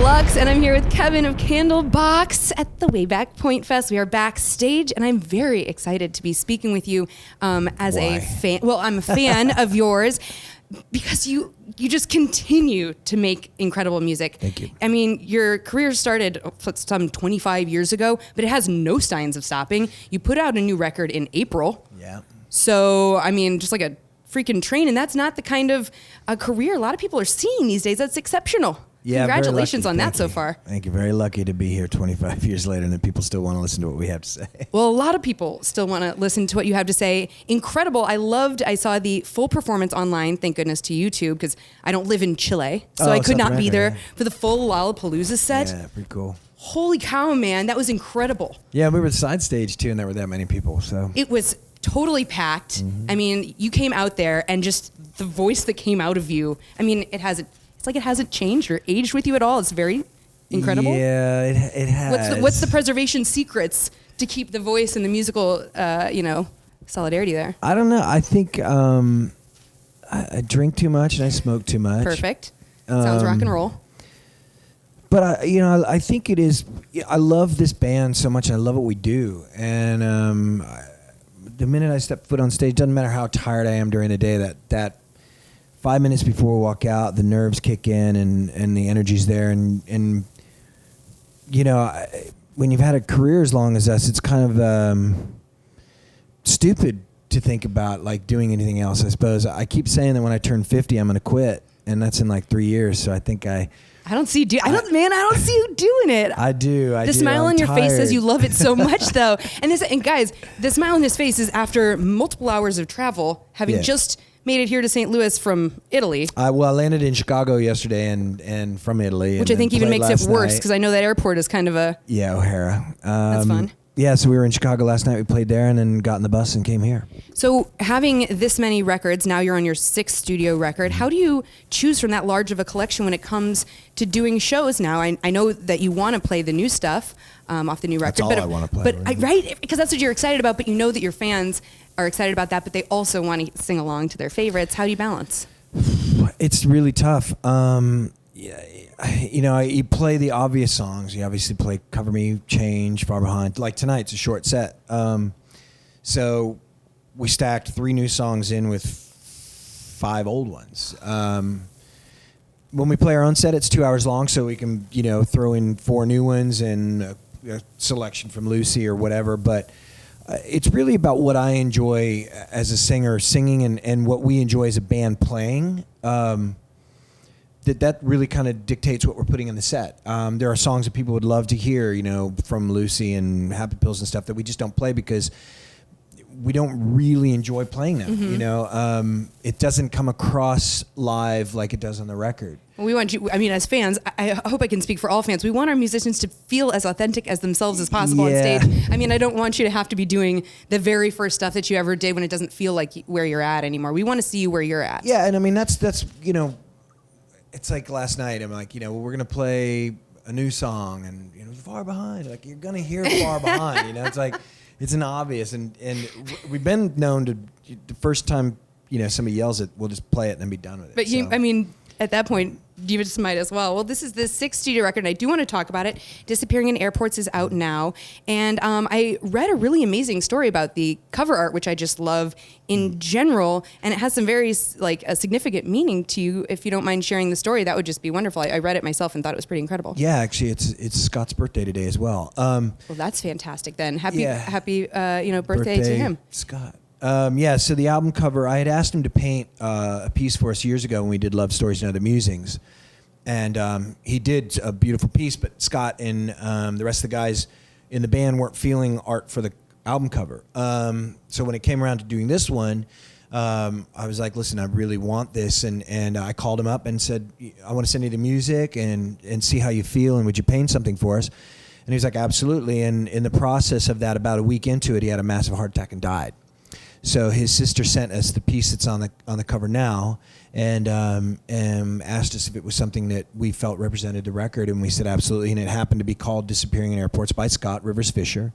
Lux, and I'm here with Kevin of Candlebox at the WayBack Pointfest. We are backstage, and I'm very excited to be speaking with you as a fan. Well, I'm a fan of yours because you just continue to make incredible music. Thank you. I mean, your career started some 25 years ago, but it has no signs of stopping. You put out a new record in April. Yeah. So, I mean, just like a freaking train, and that's not the kind of career a lot of people are seeing these days. That's exceptional. Yeah, congratulations on that so far. Thank you. Very lucky to be here 25 years later and that people still want to listen to what we have to say. Well, a lot of people still want to listen to what you have to say. Incredible. I saw the full performance online, thank goodness to YouTube, because I don't live in Chile, so I could not be there for the full Lollapalooza set. Yeah, pretty cool. Holy cow, man. That was incredible. Yeah, we were side stage too, and there were that many people. So it was totally packed. Mm-hmm. I mean, you came out there, and just the voice that came out of you, I mean, it hasn't changed or aged with you at all. It's very incredible. Yeah, it has. What's the preservation secrets to keep the voice and the musical, solidarity there? I don't know. I think I drink too much and I smoke too much. Perfect. Sounds rock and roll. But I think it is. I love this band so much. I love what we do, and the minute I step foot on stage, doesn't matter how tired I am during the day. That 5 minutes before we walk out, the nerves kick in and the energy's there. And when you've had a career as long as us, it's kind of stupid to think about like doing anything else, I suppose. I keep saying that when I turn 50, I'm going to quit. And that's in like 3 years. So I think I don't see you doing it. I do. The smile on your face says you love it so much, though. And guys, the smile on his face is after multiple hours of travel, having just made it here to St. Louis from Italy. I landed in Chicago yesterday and from Italy. Which I think even makes it worse because I know that airport is kind of a... Yeah, O'Hara. That's fun. Yeah, so we were in Chicago last night. We played there and then got in the bus and came here. So having this many records, now you're on your 6th studio record. How do you choose from that large of a collection when it comes to doing shows now? I know that you want to play the new stuff off the new record. That's all I want to play. Right? Because that's what you're excited about, but you know that your fans are excited about that, but they also want to sing along to their favorites. How do you balance? It's really tough. You play the obvious songs. You obviously play Cover Me, Change, Far Behind. Like tonight, it's a short set. So we stacked 3 new songs in with 5 old ones. When we play our own set, it's 2 hours long, so we can, throw in 4 new ones and a selection from Lucy or whatever. But it's really about what I enjoy as a singer, singing, and what we enjoy as a band playing. That really kind of dictates what we're putting in the set. There are songs that people would love to hear, from Lucy and Happy Pills and stuff that we just don't play because we don't really enjoy playing them. Mm-hmm. It doesn't come across live like it does on the record. We want you, as fans, I hope I can speak for all fans. We want our musicians to feel as authentic as themselves as possible on stage. I don't want you to have to be doing the very first stuff that you ever did when it doesn't feel like where you're at anymore. We want to see you where you're at. Yeah, and that's it's like last night. I'm like, we're going to play a new song and, Far Behind. Like, you're going to hear Far Behind. It's like, it's an obvious. And we've been known to, the first time, somebody yells it, we'll just play it and then be done with it. But at that point, you just might as well. Well, this is the 6th studio record, and I do want to talk about it. Disappearing in Airports is out now. And I read a really amazing story about the cover art, which I just love in general. And it has some very a significant meaning to you. If you don't mind sharing the story, that would just be wonderful. I read it myself and thought it was pretty incredible. Yeah, actually, it's Scott's birthday today as well. Well, that's fantastic then. Happy birthday to him. Scott. So the album cover, I had asked him to paint a piece for us years ago when we did Love Stories and Other Musings. And he did a beautiful piece, but Scott and the rest of the guys in the band weren't feeling art for the album cover. So when it came around to doing this one, I was like, listen, I really want this. And I called him up and said, I want to send you the music and see how you feel, and would you paint something for us? And he was like, absolutely. And in the process of that, about a week into it, he had a massive heart attack and died. So his sister sent us the piece that's on the cover now, and asked us if it was something that we felt represented the record, and we said absolutely. And it happened to be called "Disappearing in Airports" by Scott Rivers Fisher.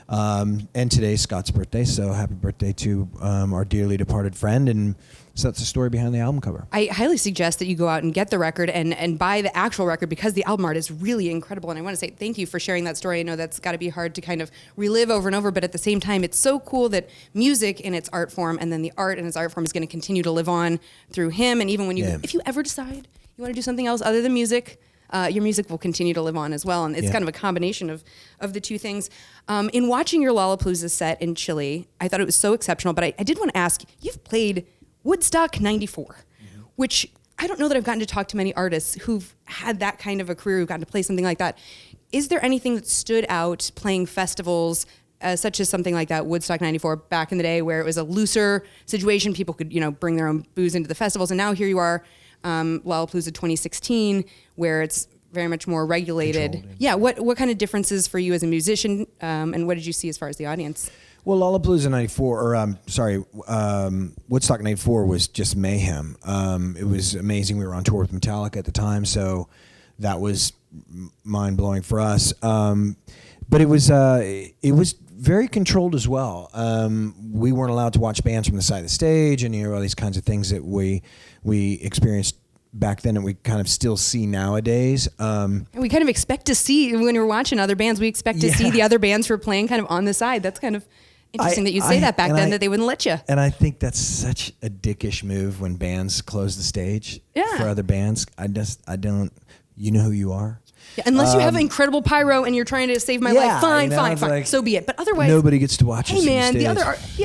And today's Scott's birthday, so happy birthday to our dearly departed friend. And so that's the story behind the album cover. I highly suggest that you go out and get the record and buy the actual record, because the album art is really incredible. And I want to say thank you for sharing that story. I know that's got to be hard to kind of relive over and over, but at the same time, it's so cool that music in its art form, and then the art in its art form, is going to continue to live on through him. And even when if you ever decide you want to do something else other than music, your music will continue to live on as well. And it's kind of a combination of the two things. In watching your Lollapalooza set in Chile, I thought it was so exceptional, but I did want to ask, you've played Woodstock 94, which I don't know that I've gotten to talk to many artists who've had that kind of a career, who've gotten to play something like that. Is there anything that stood out playing festivals such as something like that, Woodstock 94, back in the day, where it was a looser situation, people could, bring their own booze into the festivals, and now here you are, Lollapalooza 2016, where it's very much more regulated. Yeah, what kind of differences for you as a musician, and what did you see as far as the audience? Well, Lollapalooza 94, Woodstock 94 was just mayhem. It was amazing. We were on tour with Metallica at the time, so that was mind-blowing for us. But it was very controlled as well. We weren't allowed to watch bands from the side of the stage, and all these kinds of things that we experienced back then, and we kind of still see nowadays. And we kind of expect to see, when we're watching other bands, we expect to see the other bands who are playing kind of on the side. That's kind of interesting that you say that back then, that they wouldn't let you. And I think that's such a dickish move when bands close the stage for other bands. I don't, you know who you are. Yeah, unless you have incredible pyro and you're trying to save my life, fine, like, so be it. But otherwise, nobody gets to watch us. Hey man, the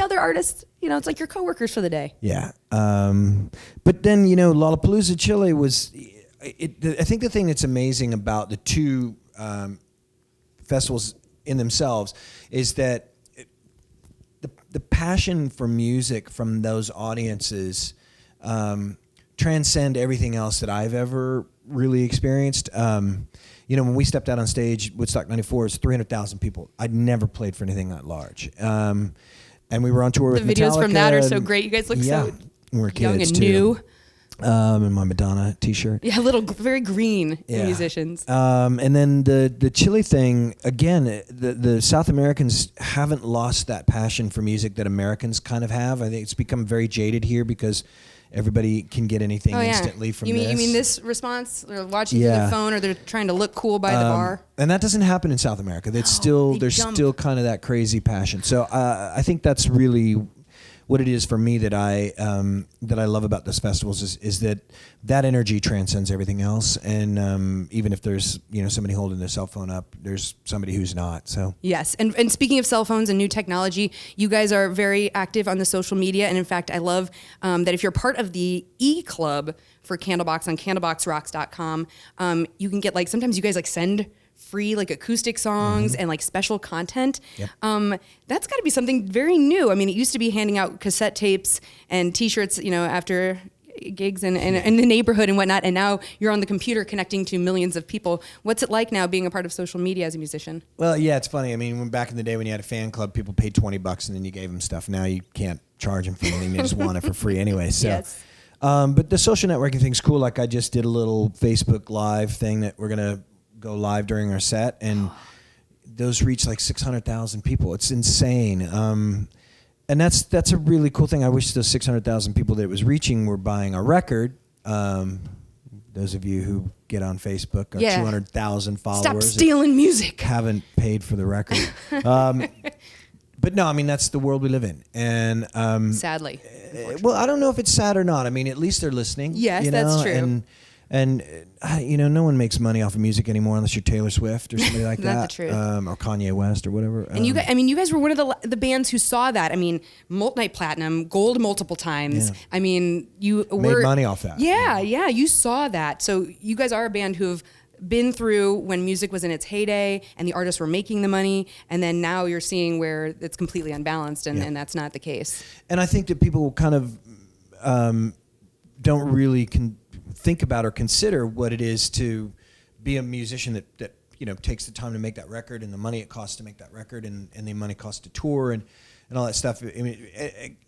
other artists, it's like your coworkers for the day. Yeah. But then Lollapalooza Chile was. I think the thing that's amazing about the two festivals in themselves is that the passion for music from those audiences transcend everything else that I've ever really experienced. When we stepped out on stage, Woodstock 94, it's 300,000 people. I'd never played for anything that large. And we were on tour with Metallica. The videos from that are so great. You guys look so we're young kids and too. new. And my Madonna t-shirt. Yeah, very green musicians. And then the Chile thing, again, the South Americans haven't lost that passion for music that Americans kind of have. I think it's become very jaded here because everybody can get anything instantly from this. You mean this response? They're watching through the phone, or they're trying to look cool by the bar? And that doesn't happen in South America. There's still kind of that crazy passion. So I think that's really what it is for me that I love about this festivals is that energy transcends everything else, and even if there's somebody holding their cell phone up, there's somebody who's not. So yes, and speaking of cell phones and new technology, you guys are very active on the social media, and in fact, I love that if you're part of the E-Club for Candlebox on candleboxrocks.com, you can get sometimes you guys send free acoustic songs and special content. Yep. That's got to be something very new. I mean, it used to be handing out cassette tapes and T-shirts, after gigs and in the neighborhood and whatnot, and now you're on the computer connecting to millions of people. What's it like now being a part of social media as a musician? Well, yeah, it's funny. I mean, back in the day when you had a fan club, people paid $20 and then you gave them stuff. Now you can't charge them for anything; they just want it for free anyway. So. Yes. But the social networking thing's cool. I just did a little Facebook Live thing that we're gonna go live during our set, and those reach 600,000 people. It's insane. And that's a really cool thing. I wish those 600,000 people that it was reaching were buying our record. Those of you who get on Facebook, our 200,000 followers. Stop stealing music. Haven't paid for the record. But no, I mean, that's the world we live in. And sadly. Well, I don't know if it's sad or not. I mean, at least they're listening. Yes, that's true. And no one makes money off of music anymore unless you're Taylor Swift or somebody like that. Not the truth. Or Kanye West or whatever. And you guys were one of the bands who saw that. I mean, multi-platinum, gold multiple times. Yeah. I mean, you made money off that. Yeah, you saw that. So you guys are a band who have been through when music was in its heyday and the artists were making the money, and then now you're seeing where it's completely unbalanced, and that's not the case. And I think that people kind of don't really think about or consider what it is to be a musician that takes the time to make that record, and the money it costs to make that record, and the money costs to tour and all that stuff. I mean,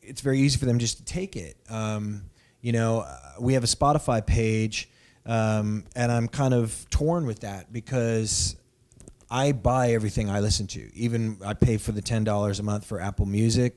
it's very easy for them just to take it. We have a Spotify page, and I'm kind of torn with that because I buy everything I listen to. Even I pay for the $10 a month for Apple Music.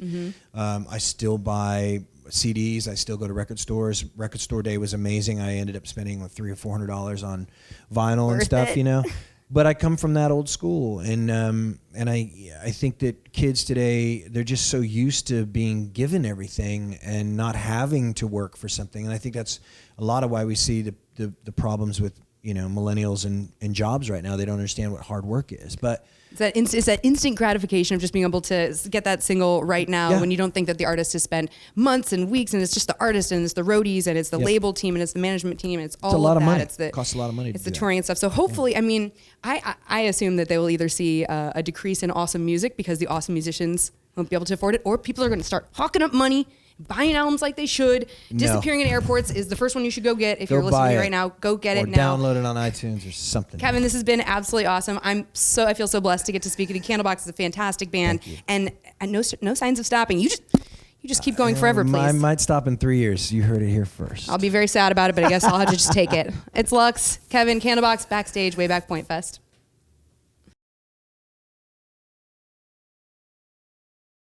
I still buy CDs. I still go to record stores. Record store day was amazing. I ended up spending like $300 or $400 on vinyl and stuff, you know. But I come from that old school, and I think that kids today, they're just so used to being given everything and not having to work for something. And I think that's a lot of why we see the problems with, you know, millennials and jobs right now. They don't understand what hard work is. But it's that instant gratification of just being able to get that single right now when you don't think that the artist has spent months and weeks, and it's just the artist and it's the roadies and it's the label team and it's the management team and it's all a lot of of that. money. It's the, it costs a lot of money. It's the touring and stuff. So hopefully, I mean, I assume that they will either see a decrease in awesome music because the awesome musicians won't be able to afford it, or people are going to start hawking up money, buying albums like they should. Disappearing in Airports is the first one you should go get. If you're listening to me right now, go get it now. Or download it on iTunes or something. Kevin, this has been absolutely awesome. I feel so blessed to get to speak at you. Candlebox is a fantastic band, and no signs of stopping. You just keep going forever, please. I might stop in 3 years. You heard it here first. I'll be very sad about it, but I guess I'll have to just take it. It's Lux, Kevin, Candlebox, backstage, WayBack Pointfest.